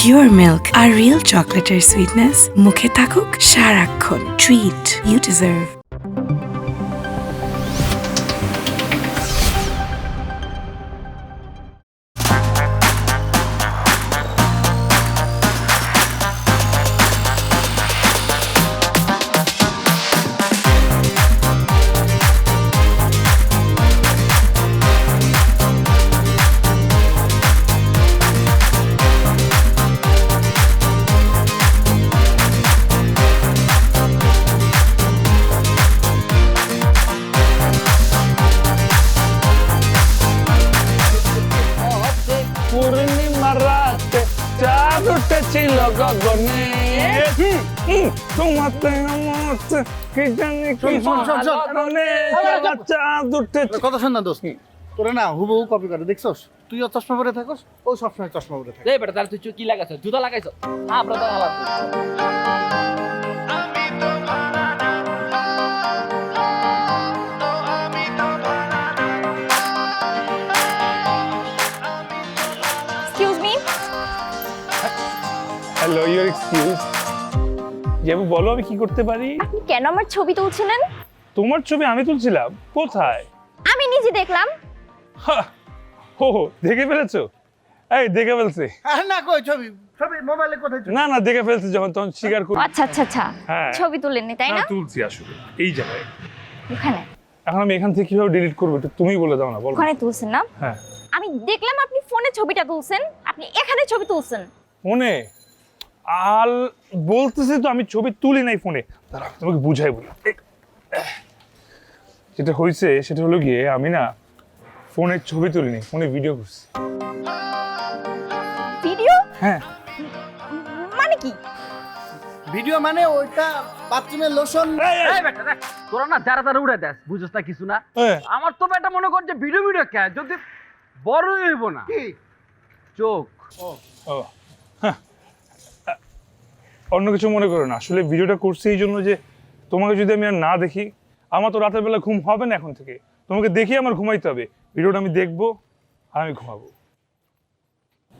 Pure milk আর real চকলেটের sweetness মুখে থাকুক সারাক্ষণ। Treat you deserve. ছিল গগনে তোমাতে আমাতে কি জানি কি চাঁদ উঠেছে। কথা শোন না দোস্ত, তোরা না হুবহু কপি করে দেখছস, তুইও চশমা পরে থাকস, ও সবসময় চশমা পরে থাকে। এই বেটা তাহলে তুই কি লাগাইছ? জুতা লাগাইছ? হ্যাঁ আমরা তো হালাত। Excuse me. Hello, your excuse. যেমন বলো আমি কি করতে পারি? আপনি কেন আমার ছবি তুলছিলেন? তোমার ছবি আমি তুলছিলাম? কোথায়? আমি নিজে দেখলাম। হো দেখে ফেলেছো? এই দেখে ফেলছি। আরে না কই ছবি, ছবি মোবাইলে কোথায়? না না দেখে ফেলছি, যখন তখন স্বীকার করি। আচ্ছা আচ্ছা আচ্ছা, হ্যাঁ। ছবি তুলেননি তাই না? হ্যাঁ, তুলছি আসলে এই জায়গায়। ওখানে এখন আমি এখান থেকে কিভাবে ডিলিট করবো এটা তুমি বলে দাও না, বলো। ওখানে তুলছেন না? হ্যাঁ। আমি দেখলাম আপনি ফোনে ছবিটা তুলছেন, আপনি এখানে ছবি তুলছেন। ফোনে আল বলতেছে তো আমি ছবি তুলি নাই ফোনে। দাঁড়াও তোমাকে বুঝাই বলি। যেটা হয়েছে সেটা হলো গিয়ে আমি না ফোনে ছবি তুলিনি, ফোনে ভিডিও করছি। ভিডিও? হ্যাঁ। মানে কি? ভিডিও মানে ওইটা বাথরুমের লোশন। এই বেটা দেখ, তোরা না যারা তারা উড়ে দেস, বুঝছ না কিছু না। হ্যাঁ। আমার তো বেটা মনে কর যে ভিডিও কে যদি বড় হইব না কি চোখ। ও হ্যাঁ। অন্য কিছু মনে করো না, আসলে ভিডিওটা করছি এই জন্য যে তোমাকে যদি আমি আর না দেখি, আমার তো রাতের বেলা ঘুম হবে না এখন থেকে। তোমাকে দেখি আমার ঘুমাইতে হবে, ভিডিওটা আমি দেখবো আর আমি ঘুমাবো।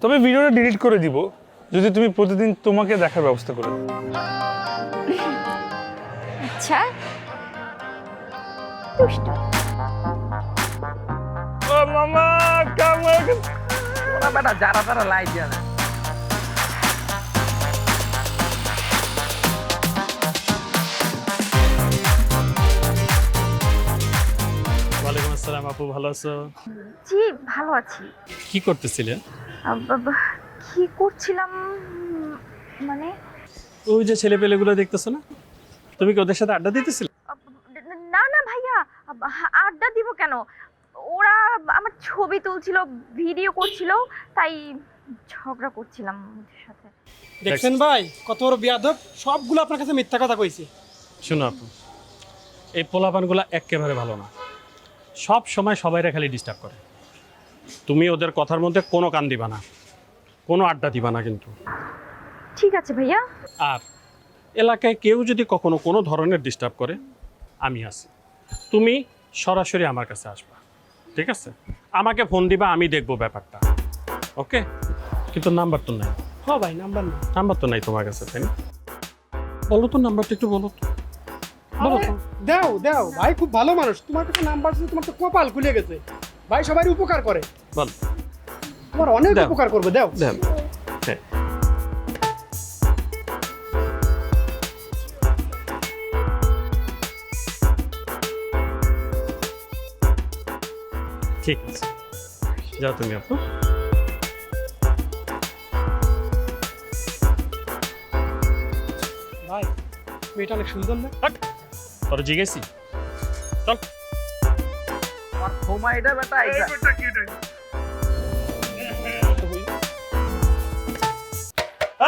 তবে ভিডিওটা ডিলিট করে দিব যদি তুমি প্রতিদিন তোমাকে দেখার ব্যবস্থা করে দাও। আচ্ছা দুষ্ট। ও মামা কামড়। তোরা বেটা যারা তারা লাই দিয়া না। ওয়ালাইকুম আসসালাম আপু, ভালো আছো? জি ভালো আছি। কি করতেছিলে? কি করছিলাম মানে? ওই যে ছেলে পেলেগুলো দেখতেছো না, তুমি কি ওদের সাথে আড্ডা দিতেছিলে? না না ভাইয়া, আড্ডা দিব কেন? ওরা আমার ছবি তুলছিল, ভিডিও করছিল, তাই ঝগড়া করছিলাম ওদের সাথে। দেখছেন ভাই কত বড় বিয়াদব, সবগুলো আপনার কাছে মিথ্যা কথা কইছে। শোনো আপু, এই পোলাপানগুলো একেবারে ভালো না, সব সময় সবাইরা খালি ডিস্টার্ব করে। তুমি ওদের কথার মধ্যে কোনো কান দিবা না, কোনো আড্ডা দিবা না কিন্তু। ঠিক আছে ভাইয়া। আর এলাকায় কেউ যদি কখনো কোনো ধরনের ডিস্টার্ব করে, আমি আছি, তুমি সরাসরি আমার কাছে আসবা, ঠিক আছে? আমাকে ফোন দিবা, আমি দেখবো ব্যাপারটা, ওকে? কিন্তু নাম্বার তো নাই। হ্যাঁ ভাই, নাম্বার না। নাম্বার তো নাই তোমার কাছে, তাই না? বলো তো নাম্বারটা, একটু বলো তো, বলো তো। দাও দাও ভাই, খুব ভালো মানুষ, তোমার কাছে নাম্বার আছে, তোমার তো কপাল খুলে গেছে ভাই, সবাই উপকার করে, বল। তোমার অনেক দাও। উপকার করবে, দাও। দেন। হ্যাঁ। ঠিক আছে, যাও তুমি আপু। ভাই মেয়েটা অনেক সুন্দর না? তোর জিজ্ঞেসি, চল। আর ঘুমাইটা বেটা আইসা।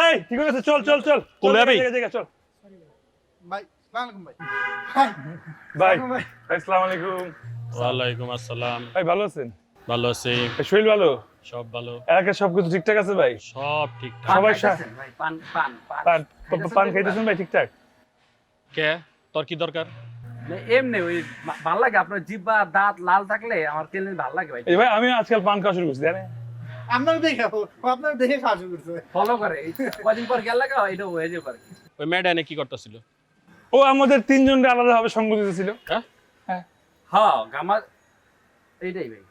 এই ঠিক আছে, চল চল চল কোলে যাবি? চল ভাই আসসালামু আলাইকুম ভাই। ভাই। আসসালামু আলাইকুম। ওয়ালাইকুম আসসালাম। ভাই ভালো আছেন? ভালো আছি, শরীর ভালো? সব ভালো, এলাকার সবকিছু ঠিকঠাক আছে ভাই? সব ঠিকঠাক। সবাই ভাই পান পান পান। পান খাইতেছেন ভাই ঠিকঠাক? কে, তোর কি দরকার? এমনি ওই ভাল লাগে আপনার জিহ্বা দাঁত লাল থাকলে আমার কেন ভাল লাগে ভাই। এই ভাই আমি আজকাল পান খাওয়া শুরু করছি, জানেন? আপনার দেখে আপনার দেখে খাওয়া শুরু করছে। ফলো করে কদিন পর গেল লাগা এটা হয়ে যাবে পারে। ওই মেয়েটা এনে কি করতেছিল? ও আমাদের তিনজনকে আলাদাভাবে সঙ্গ দিতেছিল। হ্যাঁ, হ্যাঁ গামা এইটাই ভাই।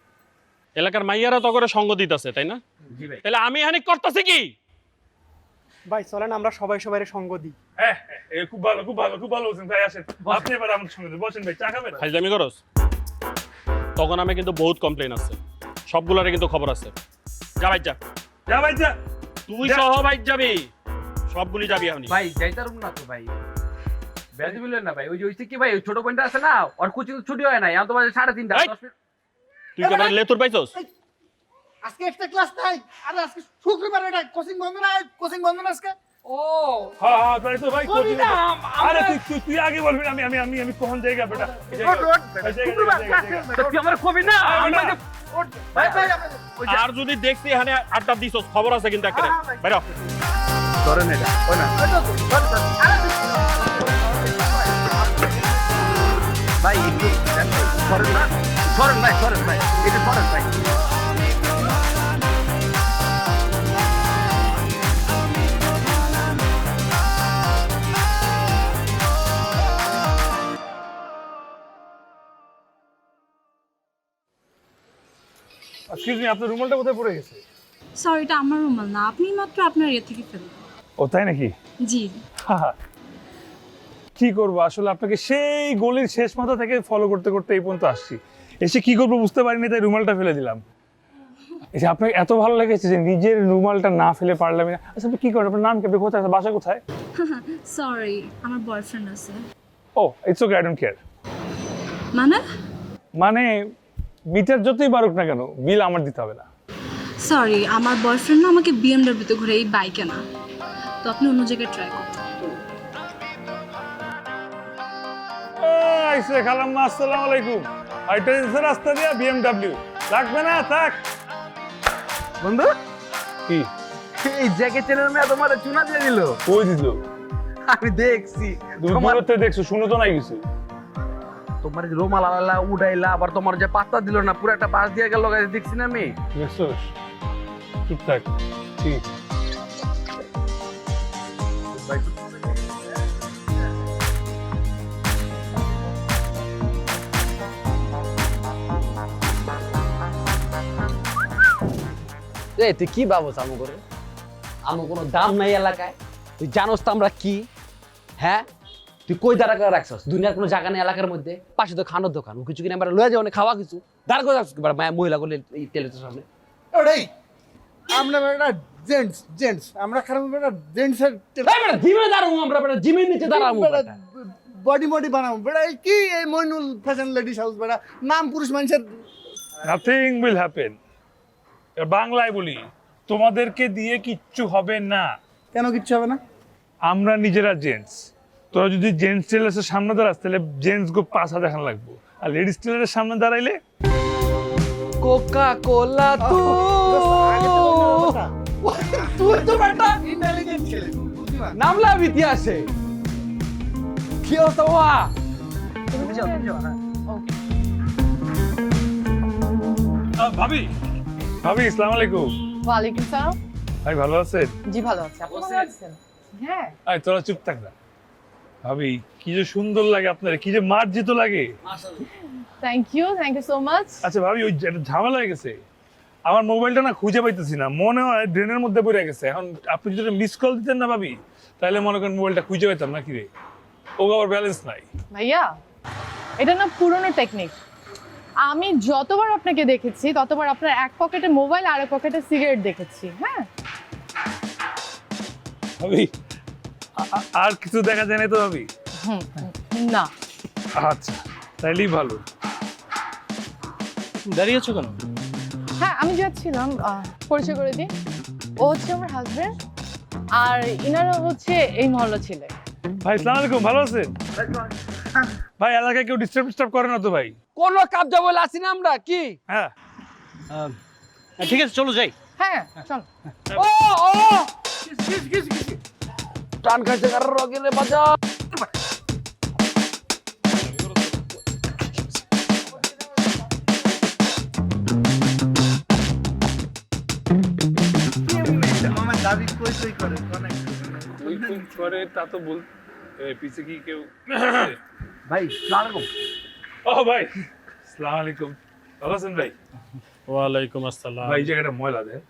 এলাকার মাইয়ারা তো করে সঙ্গ দিতেছে, তাই না? জি ভাই। তাহলে আমি এখানে করতেছি কি? ভাই চলেন আমরা সবাই সবাই সঙ্গ দিই। হ্যাঁ খুব ভালো খুব ভালো খুব ভালো বলছেন ভাই। আসেন আপনি এবার আমাদের সঙ্গে বসেন ভাই, চা খাবেন? ফাইজলামি করস? তখন আমি কিন্তু বহুত কমপ্লেন আছে, সবগুলোরে কিন্তু খবর আছে। যা ভাই যা, যা ভাই যা। তুই যা। সহ ভাই যাবি, সবগুলি যাবি আপনি। ভাই যাইতারুম না তো ভাই। বেদি বললেন না ভাই, ওই যে হইছে কি ভাই, ওই ছোট বোনটা আছে না, ওর কোচিং ছুটি হয় না, এখন তো বাজে 3:30 এই! 10 মিনিট। তুই কেমন লেতুর পাইছস? আজকে একটা ক্লাস নাই, আরে আজকে শুক্রবার, এটা কোচিং বন্ধ না, কোচিং বন্ধ না আজকে। ও হ্যাঁ তাই তো ভাই। করি না, আরে তুই আগে বলবি না, আমি কখন জায়গা বেটা। শুক্রবার ক্লাস তো তুই আমার কবি না। আমরা যে ভাই ভাই আর যদি দেখছি এখানে আড্ডা দিছস, খবর আছে কিন্তু একটা। বাইরে ধরেন এটা ওই না ভাই, একটু ধরেন না, ধরেন ভাই, ধরেন ভাই, এটা ধরেন ভাই। এক্সকিউজ মি, আপনার রুমালটা কোথায় পড়ে গেছে? সরি, এটা আমার রুমাল না, আপনি মাত্র আপনার ইয়ে থেকে ফেললেন। ও তাই নাকি? জি। কি করবো আসলে, আপনাকে সেই গলির শেষ মাথা থেকে ফলো করতে করতে এই পর্যন্ত আসছি। এসে কি করবো বুঝতে পারিনি, তাই রুমালটা ফেলে দিলাম। এসে আপনাকে এত ভালো লেগেছে যে নিজের রুমালটা না ফেলে পারলাম না। আচ্ছা আপনি কি করেন, আপনার নাম কি, আপনি কোথায়, বাসা কোথায়? সরি, আমার বয়ফ্রেন্ড আছে। Oh it's okay, I don't care. মানে মিটার যতই বাড়ুক না কেন, বিল আমার দিতে হবে না। সরি, আমার বয়ফ্রেন্ড না আমাকে বিএমডব্লিউতে ঘুরে, এই বাইকে না। তো আপনি অন্য জায়গায় ট্রাই করুন। আইসে খালাম্মা, আসসালামু আলাইকুম। আইটেন্সের রাস্তা দিয়া বিএমডব্লিউ লাগবে না, থাক। বন্ধু কি এই জ্যাকেটের মেয়ে তোমার চুনা দিয়ে দিল। কই দিল? আমি দেখছি তোমার দেখছো, শুনো তো নাই কিছু। তোমার যে রোমাল আলালা উড়াইলা, আবার তোমার যে পাত্তা দিল না, পুরো একটা পাশ দিয়ে গেল, দেখছি না আমি। দেখছো? চুপ থাক। ঠিক রে তুই কি ভাবছ আমু করে? আমু কোনো দাম নাই এলাকায়, তুই জানোস তো আমরা কি? হ্যাঁ তুই কই দাঁড়া করে রাখছস? দুনিয়ার কোনো জায়গা নেই এলাকার মধ্যে, পাশে তো খানোর দোকান, ও কিছু কিনে আমরা লয়ে যাও না, খাওয়া কিছু দাঁড় করে রাখছস মায়া মহিলা গুলো এই টেলিভিশনের সামনে। ওটাই আমরা বেটা জেন্টস আমরা খারাপ বেটা জেন্টসের এই বেটা জিমে দাঁড়াবো আমরা, বেটা জিমের নিচে দাঁড়াবো। বডি বানাবো বেটা। এই কি এই মইনুল ফ্যাশন লেডিস হাউস বেটা, নাম পুরুষ মানুষের। Nothing will happen. বাংলায় বলি, তোমাদেরকে দিয়ে কিচ্ছু হবে না। কেন কিচ্ছু হবে না? আমরা নিজেরা জেন্টস। তোরা যদি জেন্টস টেলার্সের সামনে দাঁড়াস তাহলে জেন্টস গো পাশা দেখান লাগবো, আর লেডিস টেলারের সামনে দাঁড়াইলে কোকা কোলা তুই তো বেটা ইন্টেলিজেন্ট ছেলে, বুদ্ধিমান। নামলা ইতিহাসে। কি অবস্থা বাবা? তুমি যাও, হ্যাঁ। ভাবি আসসালামু আলাইকুম। ওয়ালাইকুম সালাম। ভাই ভালো আছেন? জি ভালো আছি, আপনি ভালো আছেন? হ্যাঁ। আয় তোরা চুপ থাক না। ভাবি কি যে সুন্দর লাগে আপনার, কি যে মার্জিত লাগে। Thank you so much. আচ্ছা ভাবি, ওই একটা ঝামেলা হয়ে গেছে, আমার মোবাইলটা না খুঁজে পাইতেছি না, মনে হয় ড্রেনের মধ্যে পড়ে গেছে। এখন আপনি যদি মিস কল দিতেন না ভাবি, তাহলে মনে করেন মোবাইলটা খুঁজে পেতাম না। কি রে, ও আবার ব্যালেন্স নাই। ভাইয়া এটা না পুরনো টেকনিক। আমি যতবার আপনাকে দেখেছি ততবার আপনার এক পকেটে মোবাইল আর এক পকেটে সিগারেট দেখেছি। হ্যাঁ ভাবি আর কিছু দেখা যায় না তো ভাবি? না। আচ্ছা তাইলেই ভালো। দাঁড়িয়েছো কেন? হ্যাঁ আমি যাচ্ছিলাম, পরিচয় করে দিই। ও হচ্ছে আমার হাজবেন্ড, আর ইনারা হচ্ছে এই মহল্লা ছেলে। ভাই আসসালামু আলাইকুম, ভালো আছেন? ভাই এলাকায় কেউ ডিস্টার্ব করে না তো ভাই? কোন কাবজা বলে আসি না আমরা কি? হ্যাঁ ঠিক আছে চলো যাই। হ্যাঁ চল। ও ও টান খাইছে কারোর রগে রে বাজা। ভাবি কই কই করে অনেক ওই কোন করে তা তো বল পিছে কি কেউ ভাই সালাম আলাইকুম। ও ভাই আসসালামু আলাইকুম, ভালো আছেন ভাই? ওয়ালাইকুম আসসালাম। ভাই এই জায়গাটা ময়লা দেন।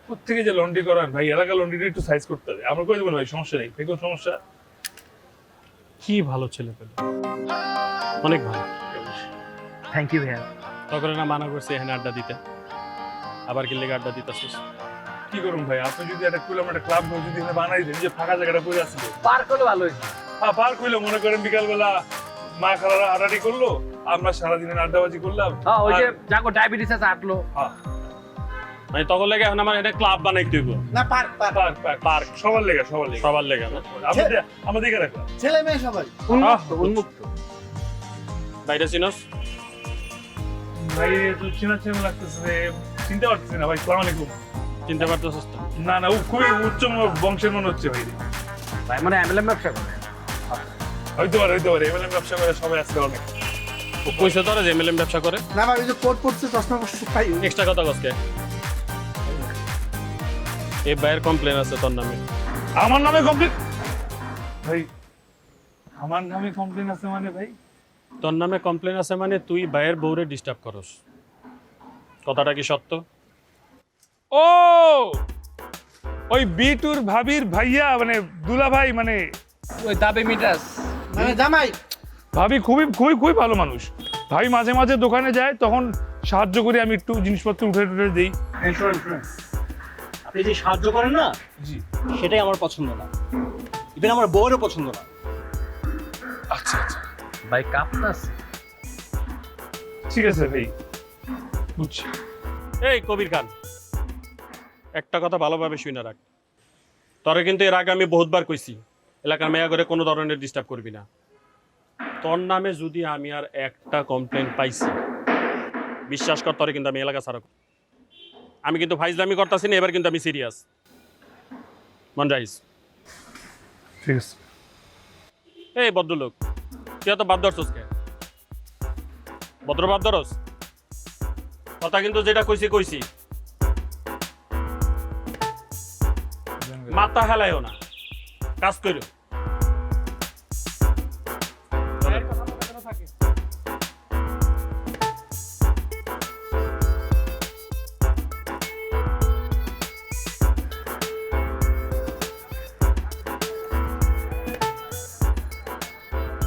কোথেকে যে লন্ড্রি করান ভাই, এলাকা লন্ড্রিটা একটু সাইজ করতে হবে। আমরা করে দেবো ভাই, সমস্যা নেই। ভাই কোনো সমস্যা? কি ভালো ছেলে পেলে, অনেক ভালো। থ্যাংক ইউ ভাইয়া। তখন না মানা করছে এখানে আড্ডা দিতে, আবার কি লেগে আড্ডা দিতেছিস? কি করুন ভাই, আপনি যদি একটা খুললাম একটা ক্লাব যদি এখানে বানাই দেন, যে ফাঁকা জায়গাটা পড়ে আসছিল, পার্ক হলে ভালো হয়েছে। হ্যাঁ পার্ক হইলো, মনে করেন বিকালবেলা মা খালারা হাঁটাহাঁটি করলো, আমরা সারাদিনের আড্ডাবাজি করলাম। হ্যাঁ ওই যে যাকো ডায়াবেটিস আছে আটলো। হ্যাঁ মানে তখন লেগে এখন আমার এটা ক্লাব বানাইতে হইব। না park park park park park সবার লেগে সবার লেগে না? আমরা দেখে রাখলাম। ছেলে মেয়ে সবাই উন্মুক্ত উন্মুক্ত। বাইরে চিনস? ভাই একটু চেনা চেনা লাগতেছে রে, চিনতে পারতেছি না ভাই। সালাম আলাইকুম। চিনতে পারতেছিস তো? না না, ও খুবই উচ্চ বংশের মনে হচ্ছে ভাই। ভাই মানে এমএলএম ব্যবসা করে। হইতে পারে এমএলএম ব্যবসা করে সবাই আসলে অনেক। ও কইছে তোরা যে এমএলএম ব্যবসা করে? না ভাই ওই যে কোট পড়ছে চশমা পড়ছে পাই এক্সট্রা কথা কসকে? এই বাইরের কমপ্লেন আছে তোর নামে। আমার নামে কমপ্লেন? ভাই আমার নামে কমপ্লেন আছে মানে ভাই? তোর নামে কমপ্লেন আছে মানে তুই বাইরের বউরে ডিস্টার্ব করস, কথাটা কি সত্য? ও ওই বিটুর ভাবির ভাইয়া মানে দুলা ভাই, মানে ওই দাবি মিটাস। মানে জামাই ভাবি খুবই খুবই খুবই ভালো মানুষ। ভাই মাঝে মাঝে দোকানে যায়, তখন সাহায্য করি, আমি একটু জিনিসপত্র উঠে টুঠে দিই। আপনি যে সাহায্য করেন না, জি সেটাই আমার পছন্দ না, ইভেন আমার বউয়েরও পছন্দ না। আচ্ছা আচ্ছা ভাই কাপনাস। ঠিক আছে ভাই, বুঝছি। এই কবির খান, একটা কথা ভালোভাবে শুনে রাখ, তোরে কিন্তু এর আগে আমি বহুতবার কইছি এলাকার মেয়া করে কোনো ধরনের ডিস্টার্ব করবি না। তোর নামে যদি আমি আর একটা কমপ্লেন পাইছি, বিশ্বাস কর তোরে কিন্তু আমি এলাকা ছাড়া। আমি কিন্তু ফাইজলামি করতেছি না, এবার কিন্তু আমি সিরিয়াস। মন রাইস? ঠিক আছে। এই ভদ্রলোক, তুই এত বাদ ধরছস কে? ভদ্র বাদ ধরস? কথা কিন্তু যেটা কইছি মাথা হেলাইও না, কাজ করো।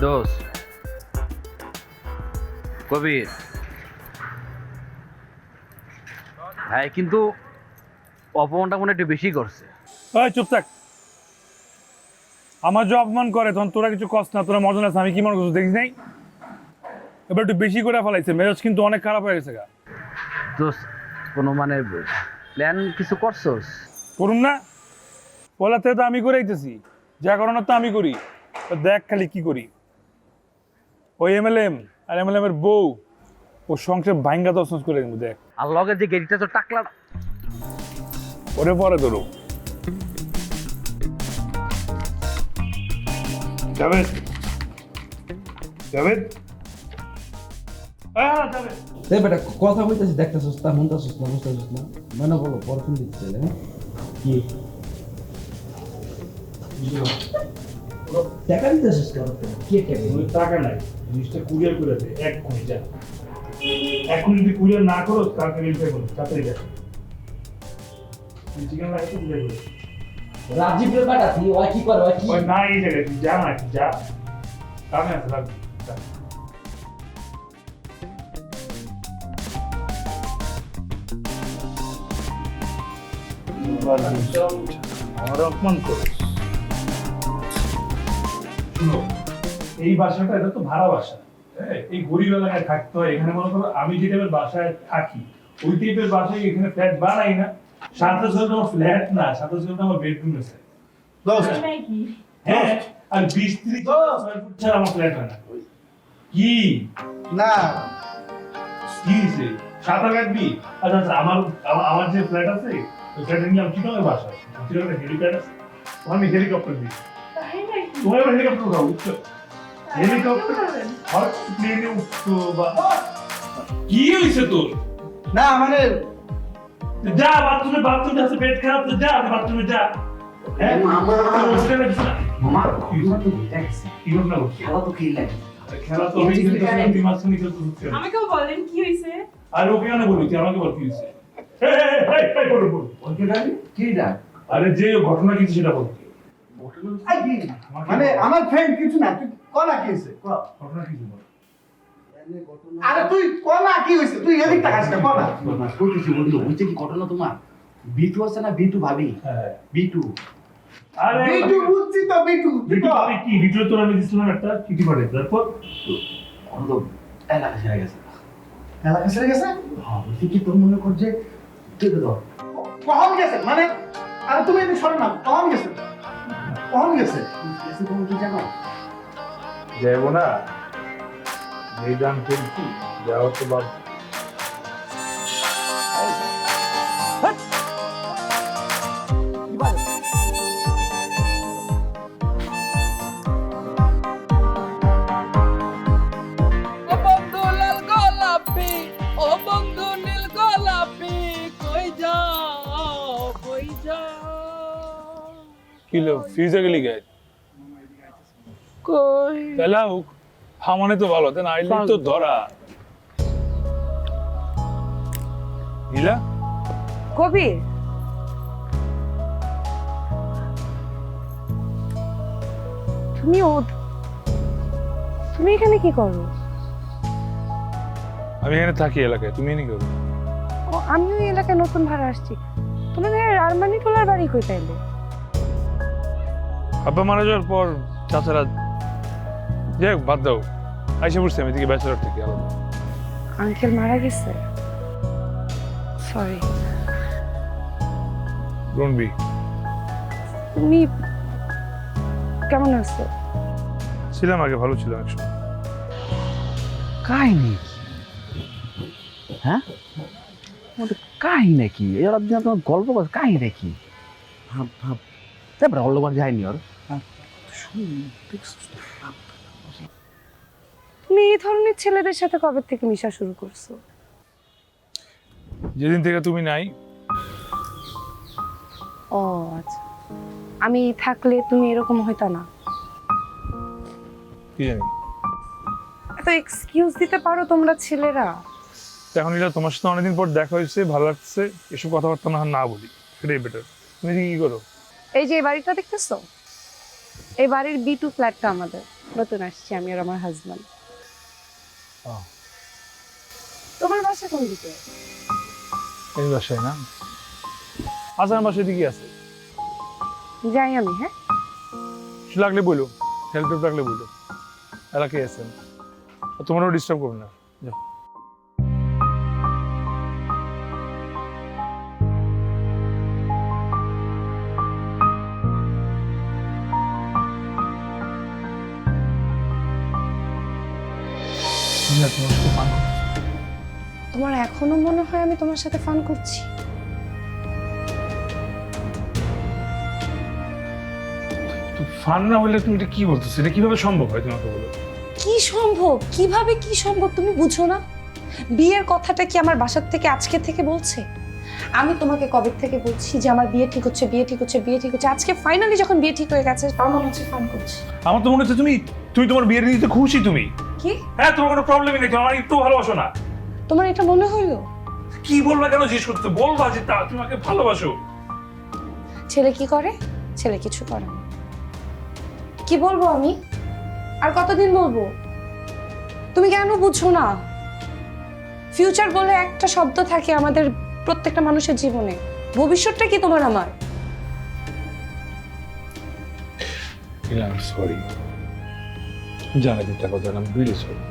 দোস্ত কবির ভাই কিন্তু অপমানটা মনে একটু বেশি করছে। চুপ থাক। আমার যে অপমান করে তখন তোরা কিছু কষ্ট না, তোরা মজা না। আমি কি মনে করছো দেখিস নাই? এবার একটু বেশি করে ফেলাইছে, মেজাজ কিন্তু অনেক খারাপ হয়ে গেছে গা। দোস্ত কোনো মানে প্ল্যান কিছু করছস? করুন না, পলাতে তো আমি করে আইতেছি, যা করানোর তো আমি করি। তো দেখ খালি কি করি। ওই এমএলএম আর এমএলএম এর বউ ও সংসার ভাঙ্গা দর্শন করে দেবো। দেখ আর লগের যে গেড়িটা তো টাকলা, ওরে পরে ধরো। জাভেদ জাভেদ জাভেদ এই বেটা কথা বলতেছিস, দেখতেছিস তা মনতেছিস না, বুঝতেছিস না, মানে বলো পড়াশোনা দিচ্ছে কি টাকা দিতেছিস কে টাকা নাই, জিনিসটা কুরিয়ার করে দে এক্ষুনি। যা এখন যদি কুরিয়ার না করো কালকে রিপ্লাই করো, তাড়াতাড়ি যা। চিকেন লাগে তো কুরিয়ার করে রাজীবের বেটা তুই ওই কি করে ওই কি ওই না এই জায়গায় তুই যা না, তুই যা কামে আছে লাগবে। আমার অপমান করে। শুনো, এই বাসাটা এটা তো ভাড়া বাসা, হ্যাঁ, এই গরিব এলাকায় থাকতে হয়। এখানে মনে করো আমি যে টাইপের বাসায় থাকি, ওই টাইপের বাসায় এখানে ফ্ল্যাট বানাই না। সাথে সাথে আমার ফ্ল্যাট না, সাথে সাথে আমার বেডরুম আছে। হ্যাঁ, আর 20-30 ফুট ছাড়া আমার ফ্ল্যাট হয় না। কি না কি হয়েছে? সাঁতার কাটবি? আচ্ছা আচ্ছা, আমার যে ফ্ল্যাট আছে ওই ফ্ল্যাটে নিয়ে আমি চিটাঙের বাসা, চিটাঙের হেলিপ্যাড আছে, আমি হেলিকপ্টার দিই। তোমার এবার হেলিকপ্টার উঠাও, উঠছো? হেলিকপ্টার প্লেনে উঠছো বা কি হয়েছে তোর? না মানে যা বাথরুমে আছে পেট খারাপ তো যা বাথরুমে যা হ্যাঁ মামা বুঝতে পারছিস না মামা কি ঘটনা ঘটছে খেলা তো খেললেন খেলা তো আমি কিন্তু তুই মাঝখানে খেলতে হচ্ছে আমাকেও বলেন কি হয়েছে? আর ওকে কেন বলি তুই আমাকে বল কি হয়েছে এই বল ওকে ডাক কি ডাক আরে যে ঘটনা কিছু সেটা বল মানে আমার ফ্রেন্ড কিছু না, তুই কলা কি হয়েছে ঘটনা কিছু বল আরে তুই কলা কি হয়েছে, তুই এদিক তাকাস না, কলা বলতেছি বন্ধু হচ্ছে কি ঘটনা তোমার বিটু আছে না বিটু ভাবি হ্যাঁ বিটু আরে বিটু বুঝছি তো, বিটু বিটু আমি কি বিটু তোর আমি দিছিলাম একটা চিঠি পাঠিয়ে তারপর অন্য এলাকা ছেড়ে গেছে এলাকা ছেড়ে গেছে, হ্যাঁ বলছি কি তোর মনে কর যে তুই তো কখন গেছে মানে, আরে তুমি এদিকে সরো না, কখন গেছে কখন গেছে গেছে তুমি কি জানো যাবো না এই গান খেলছি যাওয়ার তো বাদ কিলো ফিউজে গেলি গায়ে কই তাহলে হামানে তো ভালো তাই না আইলে তো ধরা ইলা কবির, তুমি এখানে কি করো? আমি এখানে থাকি এলাকায় তুমি এনে করো ও আমিও এই এলাকায় নতুন ভাড়া আসছি। তোমাদের আরমানি টোলার বাড়ি কই তাইলে? আব্বা মারা যাওয়ার পর চাচারা যাই হোক বাদ দাও আইসা পড়ছি আমি এদিকে ব্যাচেলর থেকে আলাদা আঙ্কেল মারা গেছে? সরি। ডোন্ট বি তুমি কেমন আছো? ছিলাম আগে ভালো ছিলাম একসময় কাহিনী হ্যাঁ কাহিনী কি এর দিন তোমার গল্প কাহিনী কি ভাব ভাব তারপরে অল্লবার যায়নি ওর তুমি এই ধরনের ছেলেদের সাথে কবে থেকে মিশা শুরু করছো? যেদিন থেকে তুমি নাই ও আচ্ছা, আমি থাকলে তুমি এরকম হইতা না। কি জানি এত এক্সকিউজ দিতে পারো তোমরা ছেলেরা? এখন এটা তোমার সাথে অনেকদিন পর দেখা হয়েছে ভালো লাগছে এসব কথাবার্তা না বলি সেটাই বেটার তুমি কি করো এই যে এই বাড়িটা দেখতেছো, এই বাড়ির B2 ফ্ল্যাটটা আমাদের, নতুন আসছি আমি আর আমার হাজবেন্ড। তোমার বাসা কোন দিকে? এই বাসায় না আসার বাসায় দিকে আছে যাই আমি। হ্যাঁ কিছু লাগলে বলো হেল্প লাগলে বলো এলাকায় আছেন তোমারও ডিস্টার্ব করবে না যাও তোমার এখনো মনে হয় আমি তোমার সাথে ফান করছি? ফান না হলে তুমি এটা কি বলতেছো এটা কিভাবে সম্ভব হয় তোমাকে বলো কি সম্ভব? কিভাবে কি সম্ভব তুমি বুঝো না? বিয়ের কথাটা কি আমার বাসার থেকে আজকে থেকে বলছে? আমি তোমাকে কবে থেকে বলছি যে আমার বিয়ে ঠিক হচ্ছে, বিয়ে ঠিক হচ্ছে, বিয়ে ঠিক হচ্ছে। আজকে ফাইনালি যখন বিয়ে ঠিক হয়ে গেছে তার মনে হচ্ছে ফান করছি। আমার তো মনে হচ্ছে তুমি তোমার বিয়ের নিতে খুশি তুমি কি? হ্যাঁ তোমার কোনো প্রবলেমই নেই তুমি আমার একটু ভালোবাসো না তোমার এটা মনে হলো? কি বলবা কেন জিজ্ঞেস করতে বলবা যে তোমাকে ভালোবাসো ছেলে কি করে? ছেলে কিছু করে না। কি বলবো আমি? আর কতদিন বলবো? তুমি কেন বুঝছো না? ফিউচার বলে একটা শব্দ থাকে আমাদের প্রত্যেকটা মানুষের জীবনে। ভবিষ্যৎটা কি তোমার আমার? I'm sorry. জানা দিতে কথা I'm really sorry.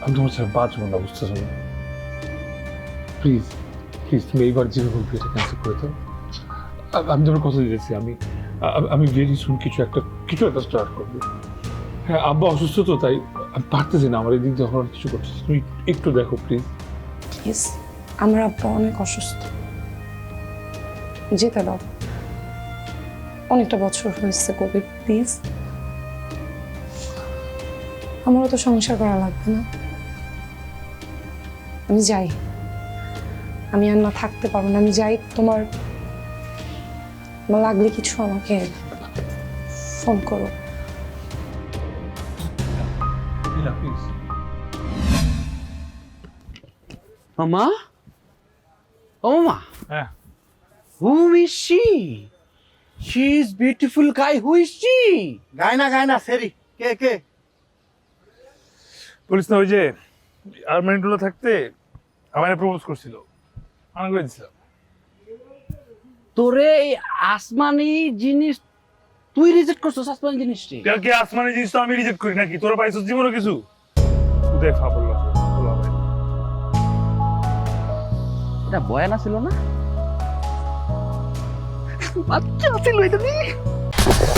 আমি তোমার সাথে বাঁচবো না বুঝতেছো না প্লিজ তুমি এইবার যেভাবে বিয়েটা ক্যান্সেল করে দাও আমি তোমার কথা দিয়েছি আমি ভেরি সুন কিছু একটা স্টার্ট করবো হ্যাঁ আব্বা অসুস্থ তো তাই আমি পারতেছি না আমার এই দিক যখন কিছু করতেছি তুমি একটু দেখো প্লিজ প্লিজ, আমার আব্বা অনেক অসুস্থ, যেতে দাও। অনেকটা বছর হয়েছে কবির, প্লিজ। আমারও তো সংসার করা লাগবে না, আমি যাই। আমি আর না থাকতে পারবো না, আমি যাই। তোমার লাগলে কিছু আমাকে ফোন করো। প্লিজ। মামা, ও মামা, হ্যাঁ, who is she? She is beautiful guy. Who is she? গায় না সেরি, কে বলিস না, ওই যে আর্মেন্টুলা থাকতে আমার প্রপোজ করছিল, আমি করে দিছিলাম। তোরে এই আসমানি জিনিস তুই রিজেক্ট করছিস? আসমানি জিনিসটি কে আসমানি জিনিস তো আমি রিজেক্ট করি নাকি? তোরা পাইছিস জীবনে কিছু? দেখ ফাপল এটা বয়ানা ছিল না? বাচ্চা ছিল এটা নি।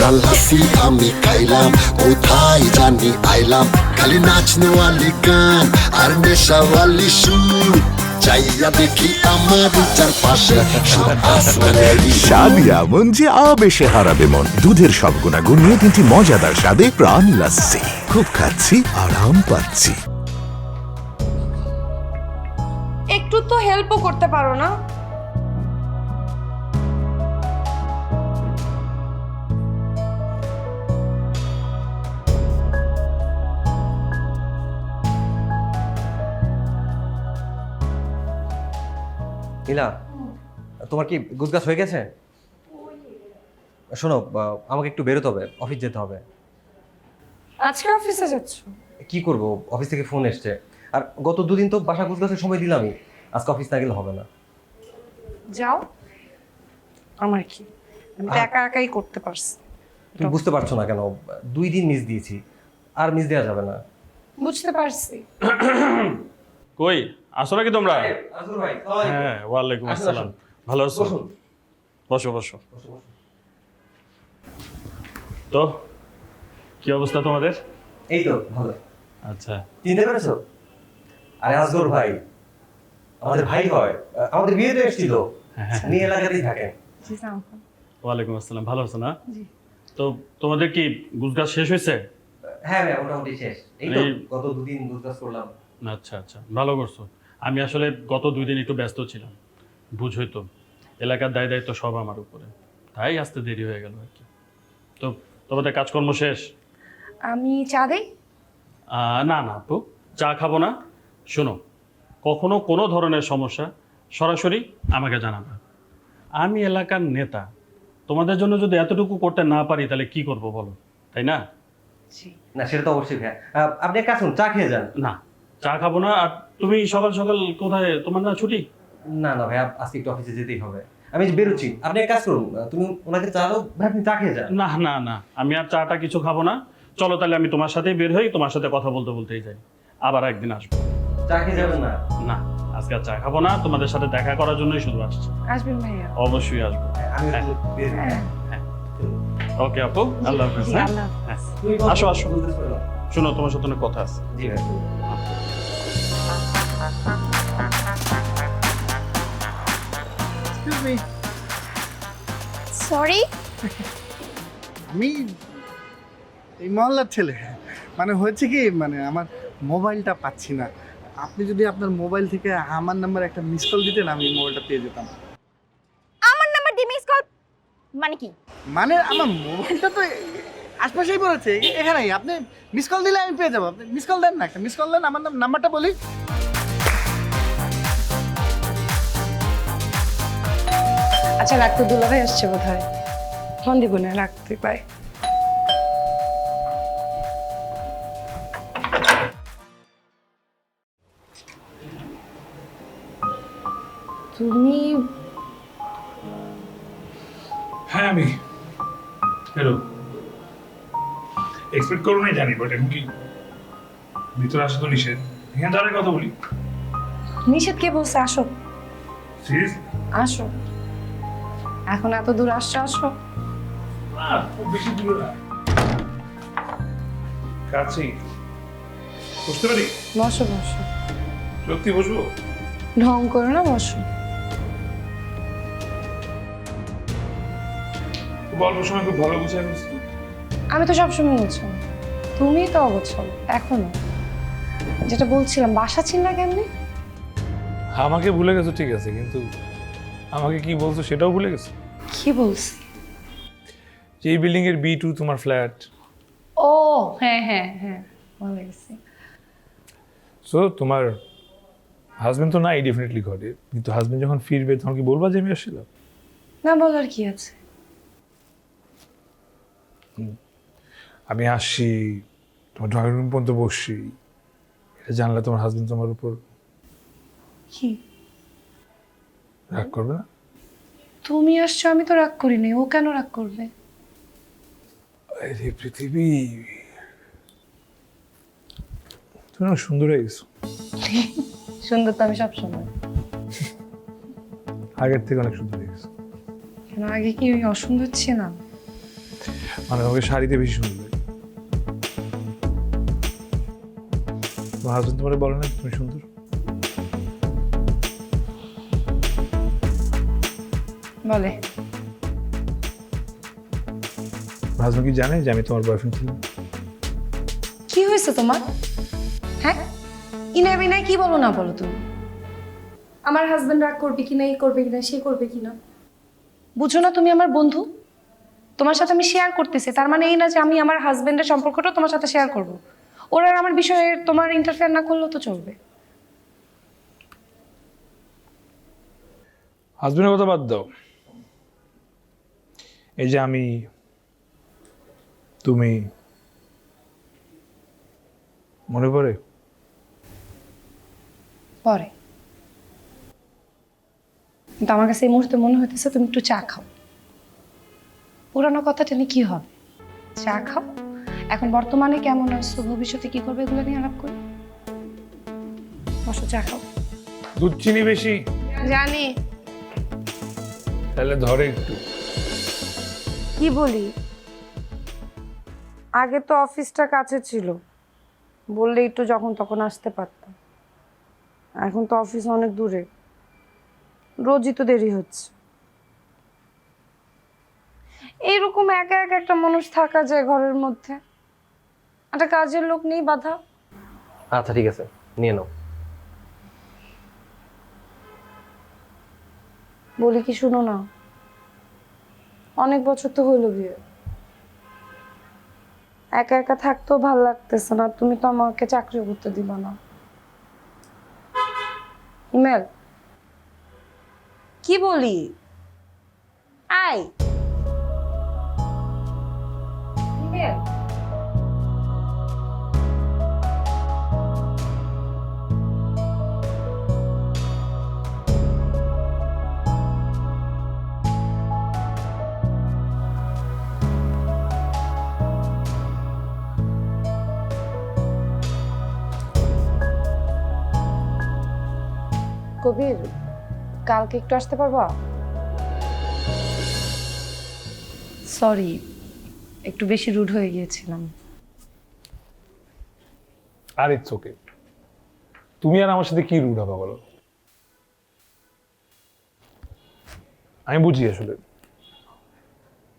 তাল্লাসি আমি খাইলাম, কোথায় জানি আইলাম, খালি নাচনেওয়ালি গান আর নেশাওয়ালি সুর, চাইয়া দেখি আমার চারপাশে সব আসমানেরই সুর। স্বাদ এমন যে আবেশে হারাবে মন। দুধের সব গুণাগুণ নিয়ে 3টি মজাদার স্বাদে প্রাণ লাস্সি। খুব খাচ্ছি, আরাম পাচ্ছি। একটু তো হেল্পও করতে পারো না? নীলা, তোমার কি গুছগাছ হয়ে গেছে? শোনো, আমাকে একটু বেরোতে হবে, অফিস যেতে হবে। আজকে অফিসে যাচ্ছ? কি করব, অফিস থেকে ফোন এসছে। আর গত দুদিন তো বাসা গুছগাছের সময় দিলামই, আজকে অফিস না গেলে হবে না। যাও, আমার কি, আমি তো একা একাই করতে পারছি। তুমি বুঝতে পারছো না কেন? 2 দিন মিস দিয়েছি, আর মিস দেওয়া যাবে না। বুঝতে পারছি। কই আসো নাকি তোমরা? আজুর ভাই, হ্যাঁ, ওয়ালাইকুম আসসালাম। ভালো আছো? বসো বসো। তো কি অবস্থা তোমাদের? এই তো ভালো। আচ্ছা, চিনতে পেরেছো? আরে আজগর ভাই, আমাদের ভাই হয়, আমাদের বিয়েতে এসেছিল, নিয়ে এলাকাতেই থাকেন। ওয়ালাইকুম আসসালাম। ভালো আছো না? তো তোমাদের কি গুজগাছ শেষ হয়েছে? হ্যাঁ ভাই, মোটামুটি শেষ। এই তো গত 2 দিন গুজগাছ করলাম। আচ্ছা আচ্ছা, ভালো করছো। আমি আসলে গত 2 দিন একটু ব্যস্ত ছিলাম, বুঝই তো, এলাকার দায় দায়িত্ব সব আমার উপরে, তাই আসতে দেরি হয়ে গেল আর কি। তো তোমাদের কাজকর্ম শেষ? আমি চা দেই? না না আপু, চা খাবো না। শোনো, কখনো কোনো ধরনের সমস্যা সরাসরি আমাকে জানাবে। আমি এলাকার নেতা, তোমাদের জন্য যদি এতটুকু করতে না পারি তাহলে কি করব বলো, তাই না? না, সেটা তো অবশ্যই ভাই। আপনি এক কাজ করুন, চা খেয়ে যান। না, চা খাবো না। আর তুমি সকাল সকাল কোথায়? তোমার না ছুটি? না না ভাই, আজকে একটু অফিসে যেতেই হবে, আমি বেরোচ্ছি। আপনি এক কাজ করুন, তুমি ওনাকে চা দাও ভাই, আপনি চা খেয়ে যান। না না না, আমি আর চাটা কিছু খাবো না। চলো তাহলে আমি তোমার সাথেই বের হই, তোমার সাথে কথা বলতে বলতেই যাই। আবার একদিন আসবো। চা খেয়ে যাবেন না? না, আজকে আর চা খাবো না, তোমাদের সাথে দেখা করার জন্যই শুধু আসছি। আসবেন ভাইয়া? অবশ্যই আসবো। ওকে আপু, আল্লাহ হাফেজ। হ্যাঁ, আসো আসো। শোনো, তোমার সাথে অনেক কথা আছে। জি ভাই। সরি, আমি এই মহল্লার ছেলে। মানে হয়েছে কি, মানে আমার মোবাইলটা পাচ্ছি না। আপনি যদি আপনার মোবাইল থেকে আমার নাম্বার একটা মিস কল দিতেন, আমি মোবাইলটা পেয়ে যেতাম। আমার নাম্বার দিয়ে মিস কল মানে কি? মানে আমার মোবাইলটা তো আশপাশেই পড়েছে, এখানেই। আপনি মিস কল দিলে আমি পেয়ে যাবো। আপনি মিস কল দেন না, একটা মিস কল দেন। আমার নাম্বারটা বলি। আচ্ছা রাখতো, দুলাভাই আসছে বোধ হয়, ফোন দিব না, রাখতে পাই। তুমি? হ্যাঁ আমি হ্যালো, এক্সপেক্ট করো নাই জানি, বাট এখন কি ভিতরে আসা তো নিষেধ। এখানে দাঁড়ায় কথা বলি। নিষেধ কে বলছে? আসো সিরিয়াস? আসো, এখন এত দূর আসছো, আসো। না, খুব বেশি দূরে না, কাছেই। বসতে পারি? বসো বসো। সত্যি বসবো? ঢং করো না, বসো। খুব অল্প সময় খুব ভালো বুঝে আমি। আমি তো সবসময় বলছিলাম, তুমি তো অবছর এখনো। যেটা বলছিলাম, বাসা চিন না কেমনি? আমাকে ভুলে গেছো ঠিক আছে, কিন্তু আমাকে কি বলছো সেটাও ভুলে গেছো। কি বলছি? যে এই বিল্ডিং এর B2 তোমার ফ্ল্যাট। ও হ্যাঁ হ্যাঁ হ্যাঁ, মনে গেছে। সো তোমার হাজবেন্ড তো নাই ডেফিনেটলি ঘরে, কিন্তু হাজবেন্ড যখন ফিরবে তখন কি বলবা যে আমি আসছিলাম? না, বলার কি আছে? আমি আসছি, তোমার ড্রয়িং রুম পর্যন্ত বসছি, এটা জানলে তোমার হাজবেন্ড তোমার উপর কি রাগ করবে না? তুমি আসছো, আমি তো রাগ করিনি, ও কেন রাগ করবে? আরে পৃথিবী, তুমি অনেক সুন্দর হয়ে গেছো। সুন্দর তো আমি সবসময়। আগের থেকে অনেক সুন্দর হয়ে গেছো। কেন, আগে কি আমি অসুন্দর ছিলাম? মানে তোমাকে শাড়িতে বেশি সুন্দর লাগে। তোমার হাজবেন্ড তোমার বলে না তুমি সুন্দর? বলে। হাজবেন্ড কি জানে যে আমি তোমার বয়ফ্রেন্ড ছিলাম? কি হয়েছে তোমার? হ্যাঁ, ইনা বিনা কি বলো না বলো তুমি? আমার হাজবেন্ড রাগ করবে কিনা, এই করবে কিনা, সে করবে কিনা, বুঝো না তুমি আমার বন্ধু? তোমার সাথে আমি শেয়ার করতেছি, তার মানে এই না যে আমি আমার হাজবেন্ডের সম্পর্কটা তোমার সাথে শেয়ার করব। ওরা আমার বিষয়ে তোমার ইন্টারফেয়ার না করলেও তো চলবে। হাজবেন্ডের কথা বাদ দাও, এই যে আমি, তুমি, মনে পড়ে? পরে কিন্তু আমার কাছে এই মুহূর্তে মনে হইতেছে তুমি একটু চা খাও। পুরানো কথা টেনে কি হবে? চা খাও। এখন বর্তমানে কেমন আছো, ভবিষ্যতে কি করবে, এগুলো নিয়ে আলাপ করি। বসো, চা খাও। দুধ চিনি বেশি? জানি। তাহলে ধরে একটু। কি বলি, আগে তো অফিসটা কাছে ছিল, বললে একটু যখন তখন আসতে পারতাম। এখন তো অফিস অনেক দূরে, রোজই তো দেরি হচ্ছে। এইরকম একা একা একটা মানুষ থাকা যায় ঘরের মধ্যে, একটা কাজের লোক নেই, বাধা। আচ্ছা ঠিক আছে, নিয়ে নাও। বলি কি, শুনো না, অনেক বছর তো হইলো বিয়ে, একা একা থাকতেও ভালো লাগতেছে না। তুমি তো আমাকে চাকরি করতে দিবা না। ইমেল কি বলি, আয় ইমেল। কবির, কালকে একটু আসতে পারবা? সরি, একটু বেশি রুড হয়ে গিয়েছিলাম। আর ইটস ওকে, তুমি আর আমার সাথে কি রুড হবে বলো? আমি বুঝি আসলে,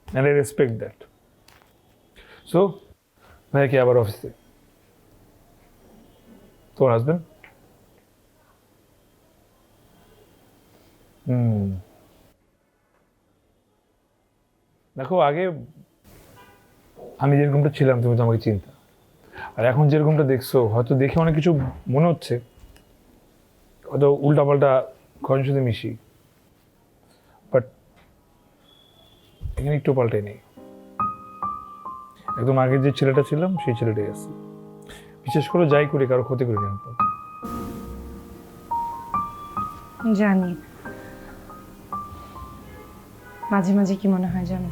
and I respect that. So, ভাই কি আবার অফিসে? তোর হাজবেন্ড? দেখো, আগে আমি যেরকমটা ছিলাম তুমি তো আমাকে চিন্তা, আর এখন যেরকমটা দেখছো হয়তো দেখে অনেক কিছু মনে হচ্ছে, হয়তো উল্টাপাল্টা ঘরের সাথে মিশি, বাট এখানে একটু পাল্টাই নেই। একদম আগের যে ছেলেটা ছিলাম সেই ছেলেটাই আছে। বিশেষ করে যাই করি কারো ক্ষতি করিনি আমি। জানি, মাঝে মাঝে কি মনে হয় জানো,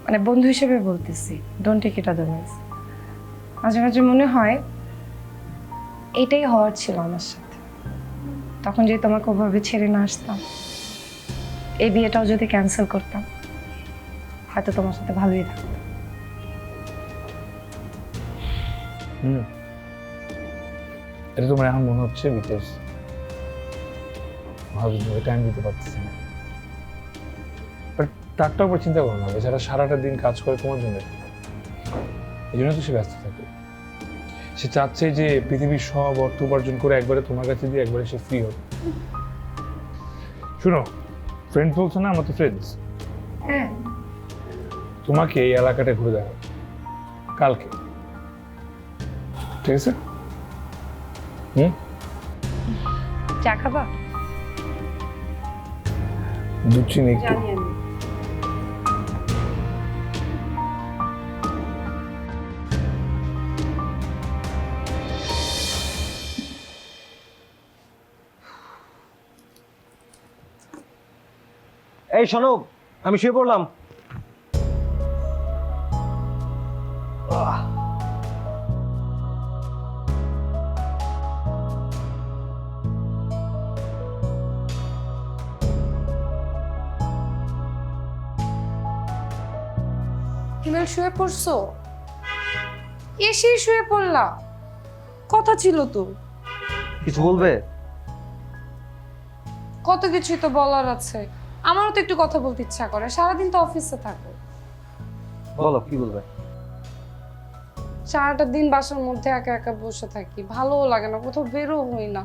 মানে বন্ধু হিসেবে বলতেছি, ডোন্ট টেক ইট আদারওয়াইজ। মাঝে মাঝে মনে হয় এটাই হওয়ার ছিল আমার সাথে, তখন যদি তোমাকে ওভাবে ছেড়ে না আসতাম, এই বিয়েটাও যদি ক্যান্সেল করতাম, হয়তো তোমার সাথে ভালোই থাকতাম। এটা তোমার এখন মনে হচ্ছে বিকজ ভাবি টাইম দিতে পারতেছি না, বাট তারটাও উপর চিন্তা করো না, বেচারা সারাটা দিন কাজ করে তোমার জন্য, এই জন্য তো সে ব্যস্ত থাকে। সে চাচ্ছে যে পৃথিবীর সব অর্থ উপার্জন করে একবারে তোমার কাছে দিয়ে একবারে সে ফ্রি হবে। শুনো, ফ্রেন্ড বলছো না, আমার তো ফ্রেন্ডস। হ্যাঁ, তোমাকে এই এলাকাটা ঘুরে দেখাবো কালকে, ঠিক আছে? চা খাবা? দুধ চিনি একটু। জানি আমি। এই শোনো, আমি শুয়ে পড়লাম। হিমেল শুয়ে পড়ছো? এসেই শুয়ে পড়লা? কথা ছিল তো। কিছু বলবে? কত কিছুই তো বলার আছে। আমারও তো একটু কথা বলতে ইচ্ছা করে, সারাদিন তো অফিসে থাকো। বলো, কি বলবে? সারাটা দিন বাসার মধ্যে একা একা বসে থাকি, ভালোও লাগে না, কোথাও বেরো হই না।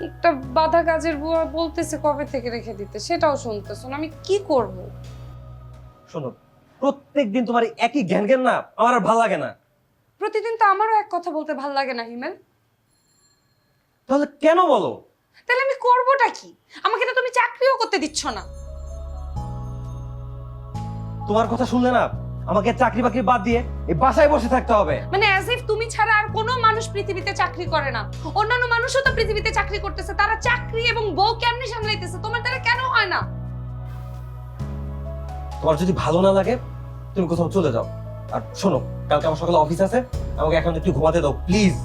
একটা বাধা কাজের বুয়া বলতেছে কবে থেকে রেখে দিতে, সেটাও শুনতেছো না। আমি কি করব? শোনো, প্রত্যেকদিন তোমার এই একই জ্ঞান জ্ঞান না, আমার আর ভালো লাগে না। প্রতিদিন তো আমারও এক কথা বলতে ভাল লাগে না হিমেল। তাহলে কেন বলো? তাহলে আমি করবোটা কি? আমাকে তো তুমি চাকরিও করতে দিচ্ছ না। তোমার কথা শুনলে না আমাকে চাকরি বাকরি বাদ দিয়ে এই বাসায় বসে থাকতে হবে। মানে অ্যাজ ইফ তুমি ছাড়া আর কোনো মানুষ পৃথিবীতে চাকরি করে না। অন্যান্য মানুষও তো পৃথিবীতে চাকরি করতেছে, তারা চাকরি এবং বউ কেমনে সামলাইতেছে, তোমার দ্বারা কেন হয় না? তোমার যদি ভালো না লাগে তুমি কোথাও চলে যাও। আর শোনো, কালকে আমার সকালে অফিস আছে, আমাকে এখন একটু ঘুমাতে দাও প্লিজ।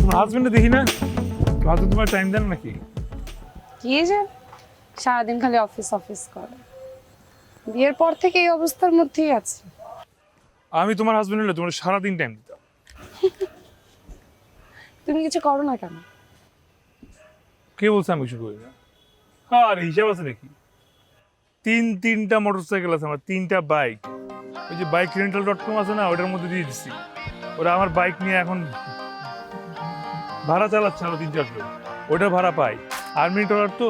তোমার হাজবেন্ডে দেখি না, হাজবেন্ড তোমার টাইম দেন নাকি? কি যে সারাদিন খালি অফিস অফিস করে, বিয়ের পর থেকে এই অবস্থার মধ্যেই আছে। আমি তোমার হাজবেন্ড হলে তোমার সারাদিন টাইম দিতাম। তুমি কিছু করো না কেন? কে বলছে আমি কিছু করি না? আর হিসাব আছে নাকি? তিনটা মোটরসাইকেল আছে আমার, 3টা বাইক। ওই যে বাইক রেন্টাল.com আছে না, ওটার মধ্যে দিয়ে দিচ্ছি। ওরা আমার বাইক নিয়ে এখন ভাড়া চালাচ্ছে আরো 3-4 জন, ওটা ভাড়া পাই। আর্মি টলার তো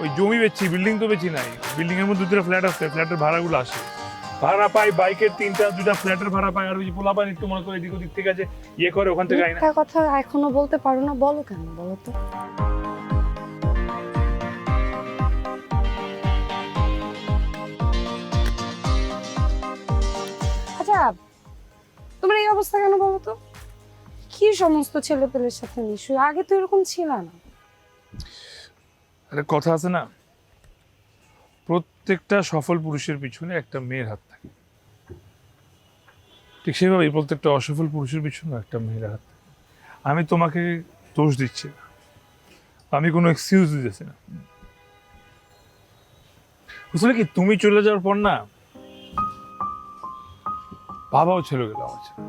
ওই জমি বেচছি, বিল্ডিং তো বেচি নাই। বিল্ডিং এর মধ্যে 2টা ফ্ল্যাট আছে, ফ্ল্যাটের ভাড়াগুলো আসে, ভাড়া পাই। বাইকের 2টা ফ্ল্যাটের ভাড়া পাই। আর ওই যে পোলা পানি একটু মনে করে এদিক ওদিক থেকে আছে ইয়ে করে, ওখান থেকে আই না। একটা কথা এখনো বলতে পারো না, বলো কেন বলো তো? আচ্ছা, তোমার এই অবস্থা কেন বলো তো? কি সমস্ত ছেলে পেলের সাথে মিশু, আগে তো এরকম ছিল না। একটা কথা আছে না, প্রত্যেকটা সফল পুরুষের পিছনে একটা মেয়ের হাত থাকে। ঠিক সেভাবে প্রত্যেকটা অসফল পুরুষের পিছনে একটা মেয়ের হাত থাকে। আমি তোমাকে দোষ দিচ্ছি না, আমি কোনো এক্সকিউজ দিতেছি না। বুঝলে কি, তুমি চলে যাওয়ার পর না বাবাও চলে গেল আমার ছেলে।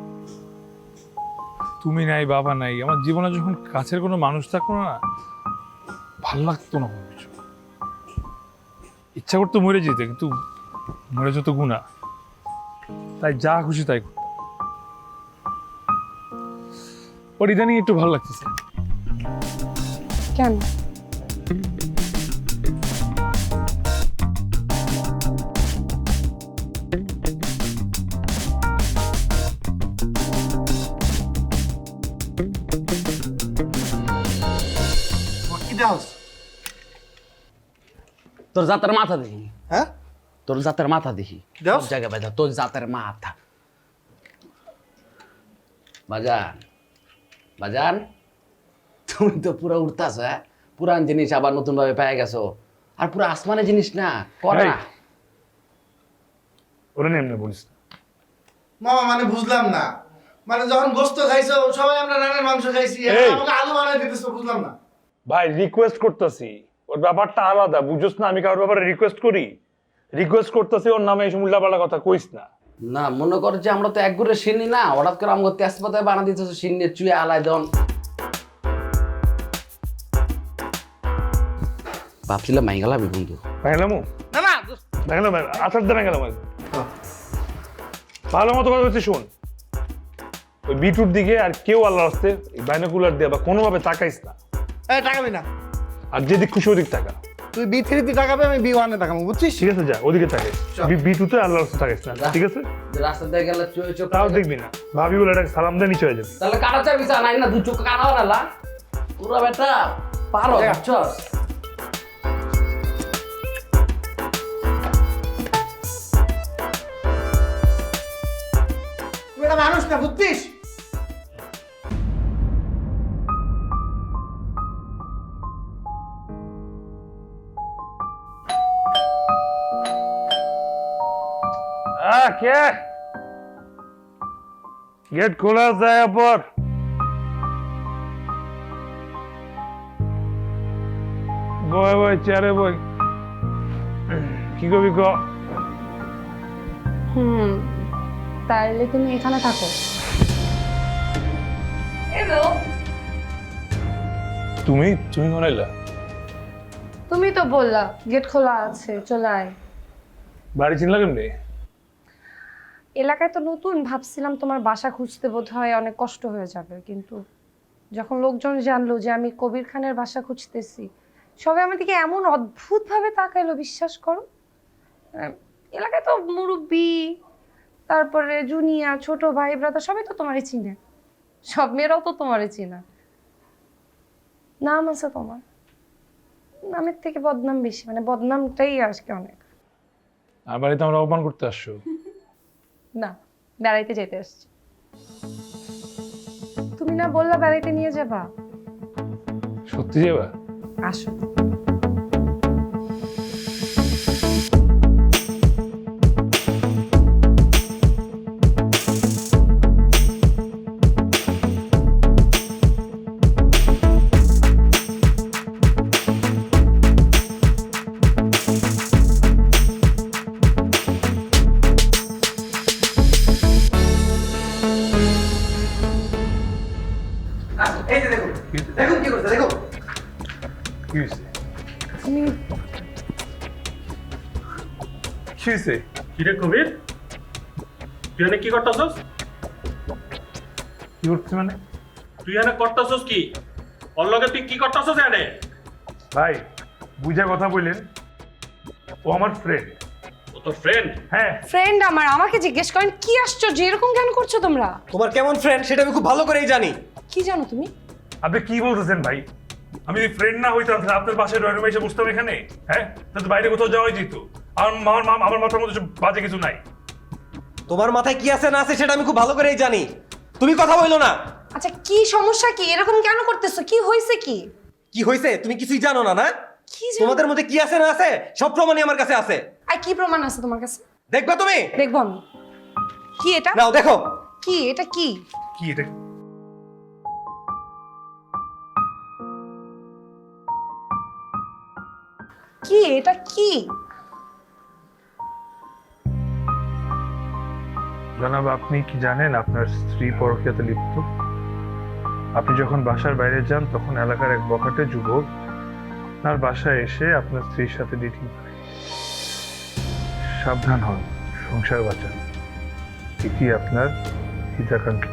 তুমি নাই, বাবা নাই, আমার জীবনে যখন কাছের কোনো মানুষ থাকলো না, ভাল লাগতো না কোনো কিছু। ইচ্ছা করতো মরে যেতে, কিন্তু মরে যেত গুণা, তাই যা খুশি তাই করতাম। ওর ইদানিং একটু ভালো লাগতেছে। কেন? তোর জাতের মাথা দেখি। হ্যাঁ, তোর জাতের মাথা দেখি দাও। সব জায়গায় বাইদা, তোর জাতের মাথা। বাজান বাজান, তুমি তো পুরো উঠতাছ, হ্যাঁ? পুরান জিনিস আবার নতুন ভাবে পেয়ে গেছো, আর পুরো আসমানের জিনিস না করা। ওরা নিয়ে এমনি বলিস না। মামা মানে বুঝলাম না, মানে যখন গোস্ত খাইছো সবাই আমরা রানের মাংস খাইছি, এই। আমাকে আলু বানাই দিতেছো, বুঝলাম না। ভাই রিকোয়েস্ট করতেছি, ওর ব্যাপারটা আলাদা, বুঝছ না? আমি কারোর ব্যাপারে রিকোয়েস্ট করি? রিকোয়েস্ট করতেছি, ওর নামে এসে উল্টাপাল্টা কথা কইস না। না মনে কর যে আমরা তো এক ঘুরে সিন্নি না, হঠাৎ করে আমাকে তেজপাতায় বানা দিতেছো, সিন্নি চুয়ে আলাই দন। ভাবছিলাম মাইগালাবি বন্ধু। ভাইলামু না না ভাইলাম, আচার দেন গেলাম। ভালো মতো কথা হচ্ছে, শোন, ওই বিটুর দিকে আর কেউ আল্লাহ আসতে বাইনোকুলার দিয়ে বা কোনোভাবে তাকাইস না। টাকাবি না। আর যেদিক খুশি ওদিক টাকা। তুই B3 টাকাবে, আমি B1 টাকাবো, বুঝছিস? ঠিক আছে, যা ওদিকে তাকাইস, বিটুতে আল্লাহ আসতে তাকাইস না, ঠিক আছে? রাস্তা দিয়ে গেলে চোখে চোখ তাও দেখবি না, ভাবি বলে এটা সালাম দিয়ে নিচে হয়ে যাবে। তাহলে কাটা চাবি চা নাই না, দু চোখ কানা বানালা পুরা বেটা পারো বুঝছস। তুই একটা মানুষ না, বুঝছিস? কে গেট খোলা যায় পর বয় বয় চেয়ারে বই, কি কবি ক? তাহলে তুমি এখানে থাকো। তুমি তুমি বানাইলা? তুমি তো বললা গেট খোলা আছে, চলে আয়। বাড়ি চিনলা কেমনি? এলাকায় তো নতুন, ভাবছিলাম তোমার বাসা খুঁজতে বোধ হয় অনেক কষ্ট হয়ে যাবে, কিন্তু যখন লোকজন জানলো যে আমি কবির খানের বাসা খুঁজতেছি, সবাই আমার দিকে এমন অদ্ভুতভাবে তাকাইলো, বিশ্বাস করো। এলাকায় তো মুরব্বি, তারপরে জুনিয়র, ছোট ভাই ব্রাদার সবাই তো তোমারই চিনে, সব মেয়েরাও তো তোমারই চিনা। নাম আছে তোমার, নামের থেকে বদনাম বেশি, মানে বদনামটাই আজকে অনেক। আর বাড়িতে আমরা অপমান করতে আসছো? না, বেড়াইতে যেতে আসছি। তুমি না বললা বেড়াইতে নিয়ে যাবা? সত্যি যাবা? আসো। এই যে দেখুন, দেখুন কি করছে, দেখুন। কি হয়েছে? তুমি কি হয়েছে? কিরে কবির, তুই এনে কি করতেছস? কি করছিস মানে? তুই এনে করতেছস কি? ওর লগে তুই কি করতেছস এনে? ভাই বুঝা কথা বললেন, ও আমার ফ্রেন্ড। ও তোর ফ্রেন্ড? হ্যাঁ ফ্রেন্ড আমার, আমাকে জিজ্ঞেস করেন কি আশ্চর্য, এরকম কেন করছো তোমরা? তোমার কেমন ফ্রেন্ড সেটা আমি খুব ভালো করেই জানি। কি জানো তুমি? আপনি কি বলতেছেন ভাই? আমি যদি ফ্রেন্ড না হইতাম তাহলে আপনার বাসায় ড্রয়িং রুমে এসে বসতাম এখানে? হ্যাঁ, তাহলে বাইরে কোথাও যাওয়াই যেত। আমার মাথার মধ্যে সব বাজে কিছু নাই। তোমার মাথায় কি আছে না আছে সেটা আমি খুব ভালো করেই জানি। তুমি কথা বললো না। আচ্ছা কি সমস্যা, কি এরকম কেন করতেছো, কি হয়েছে? কি কি হয়েছে তুমি কিছুই জানো না? না কি জানো? তোমাদের মধ্যে কি আছে না আছে সব প্রমাণই আমার কাছে আছে। আর কি প্রমাণ আছে তোমার কাছে? দেখবা তুমি? দেখবো আমি। কি এটা? নাও দেখো। কি এটা? কি কি এটা? কি এটা? কি জনাব, আপনি কি জানেন আপনার স্ত্রী পরকীয়াতে লিপ্ত? আপনি যখন বাসার বাইরে যান তখন এলাকার এক বখাটে যুবক আপনার বাসায় এসে আপনার স্ত্রীর সাথে ডিটিং করে। সাবধান হন, সংসার বাঁচান। এটি আপনার হিতাকাঙ্ক্ষী।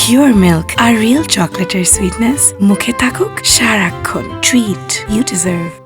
পিওর মিল্ক আর রিয়েল চকলেটের সুইটনেস মুখে থাকুক সারাক্ষণ। Treat you deserve.